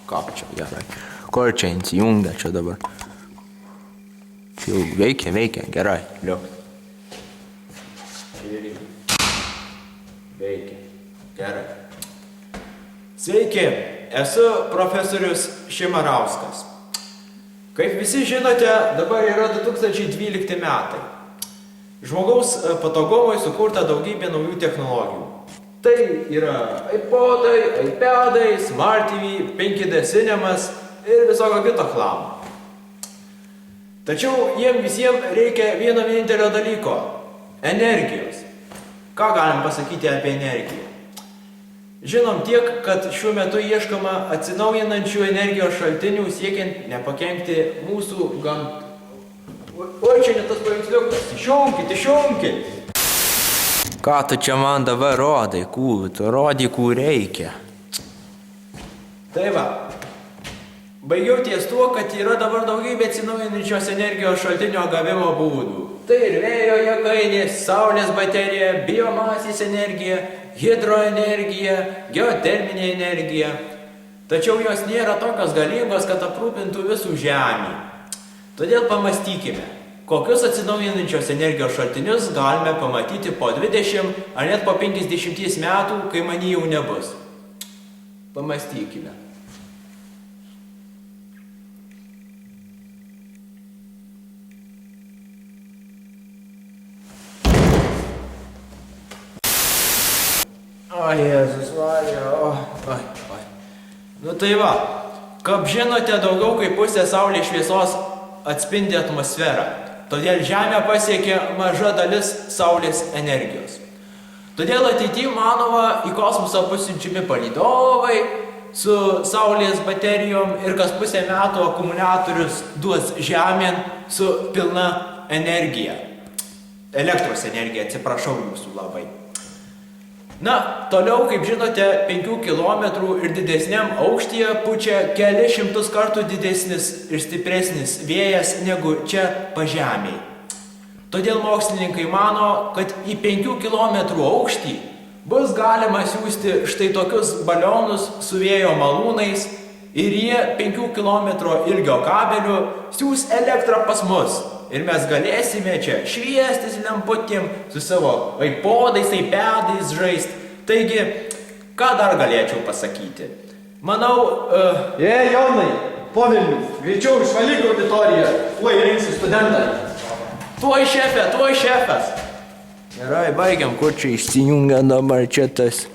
Ką čia gerai? Kur čia įsijungia čia dabar? Čia jau veikia, gerai. Liuk. Veikia. Gerai. Sveiki, esu profesorius Šimarauskas. Kaip visi žinote, dabar yra 2012 metai. Žmogaus patogumui sukurta daugybė naujų technologijų. Tai yra iPodai, iPadai, Smart TV, 5D Cinemas ir visokio kito chlamo. Tačiau jiem visiems reikia vieno vienintelio dalyko – energijos. Ką galim pasakyti apie energiją? Žinom tiek, kad šiuo metu ieškoma atsinaujinančių energijos šaltinių siekiant nepakenkti mūsų gamtai. Oi, čia ne tas paveiksliukas, išjunkit! Ką tu čia man dabar rodai, tu rodi, kur reikia. Tai va, baigiau ties tuo, kad yra dabar daugybė atsinaujinančios energijos šaltinio gavimo būdų. Tai ir vėjo jėgainės, saulės baterija, biomasės energija, hidroenergija, geoterminė energija. Tačiau jos nėra tokios galingos, kad aprūpintų visų žemį. Todėl pamastykime, kokius atsinaujinančios energijos šaltinius galime pamatyti po 20 ar net po 50 metų, kai many jau nebus. Pamastykime. O, Jėzus Marija, oi. Nu tai va, kaip žinote, daugiau kaip pusė saulės šviesos atspindi atmosferą. Todėl Žemę pasiekia maža dalis saulės energijos. Todėl ateityje manoma į kosmosą bus siunčiami palydovai su saulės baterijom ir kas pusę metų akumuliatorius duos Žemėn su pilna energija. Elektros energija, atsiprašau jūsų labai. Na, toliau, kaip žinote, 5 km ir didesniam aukštyje pučia keli šimtus kartų didesnis ir stipresnis vėjas negu čia pažemėje. Todėl mokslininkai mano, kad į 5 km aukštį bus galima siųsti štai tokius balionus su vėjo malūnais ir jie 5 km ilgio kabeliu siūs elektrą pas mus. Ir mes galėsime čia šviestis lemputėm su savo iPodais, iPadais žaist. Taigi, ką dar galėčiau pasakyti? Manau... Jonai, po Vilnių, greičiau išvalyk auditoriją, tuoj rinksi studentai. Tuoj šefas. Gerai, baigiam, kur čia išsijungia dabar čia tas...